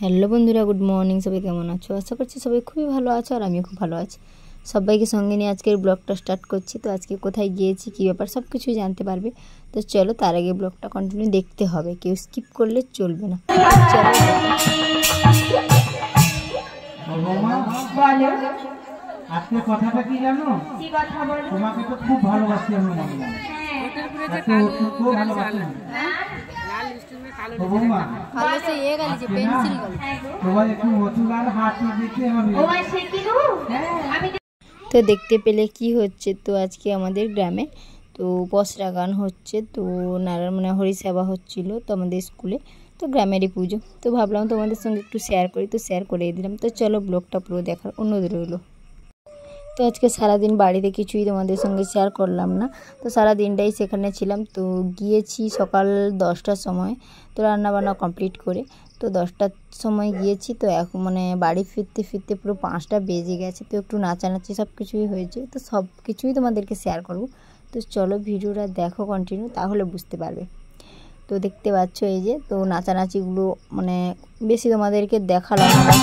Hello বন্ধুরা, good morning. সবাই কেমন আছো? আশা করছি সবাই খুবই ভালো আছো আর আমিও খুব ভালো আছি। সবাইকে সঙ্গে নিয়ে আজকের ব্লগটা স্টার্ট করছি। তো আজকে কোথায় গিয়েছি, কী ব্যাপার, সব কিছুই জানতে পারবে। তো চলো, তার আগে ব্লগটা কন্টিনিউ দেখতে হবে, কেউ স্কিপ করলে চলবে না। চলো। আজকে কথাটা কি জানো? কি কথা বলো? তোমাকে তো খুব ভালোবাসি আমি। খুব ভালোবাসি। তো দেখতে পেলে কি হচ্ছে, তো আজকে আমাদের গ্রামে তো পসরা গান হচ্ছে, তো নারায়ণ হরিসেবা হচ্ছিল তো আমাদের স্কুলে, তো গ্রামেরই পুজো। তো ভাবলাম তোমাদের সঙ্গে একটু শেয়ার করি, তো শেয়ার করে দিলাম। তো চলো, ব্লগটা পুরো দেখার অনুরোধ রইলো। তো আজকে সারাদিন বাড়িতে কিছুই তোমাদের সঙ্গে শেয়ার করলাম না, তো সারা দিনটাই সেখানে ছিলাম। তো গিয়েছি সকাল 10টার সময়, তো রান্নাবান্না কমপ্লিট করে তো 10টার সময় গিয়েছি। তো এখন বাড়ি ফিরতে ফিরতে পুরো 5টা বেজে গেছে। তো একটু নাচানাচি সব কিছুই হয়েছে, তো সব কিছুই তোমাদেরকে শেয়ার করব। তো চলো ভিডিওটা দেখো কন্টিনিউ, তাহলে বুঝতে পারবে। তো দেখতে পাচ্ছ এই যে, তো নাচানাচিগুলো বেশি তোমাদেরকে দেখালাম না,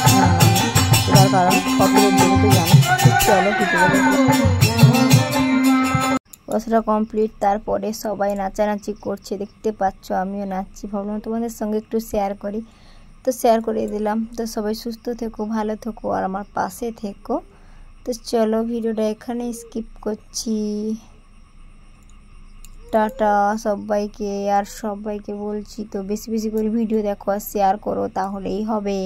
তার কারণ কপিরাইট দেবে তো জানো। চলো ভিডিওটা বছরটা কমপ্লিট, তারপরে সবাই নাচানাচি করছে দেখতে পাচ্ছ, আমিও নাচছি। ভাবলাম তোমাদের সঙ্গে একটু শেয়ার করি, তো শেয়ার করে দিলাম। তো সবাই সুস্থ থেকো, ভালো থেকো আর আমার পাশে থেকো। তো চলো ভিডিওটা এখানে স্কিপ করছি। টাটা সবাইকে, আর সবাইকে বলছি তো বেশি বেশি করে ভিডিও দেখো আর শেয়ার করো, তাহলেই হবে।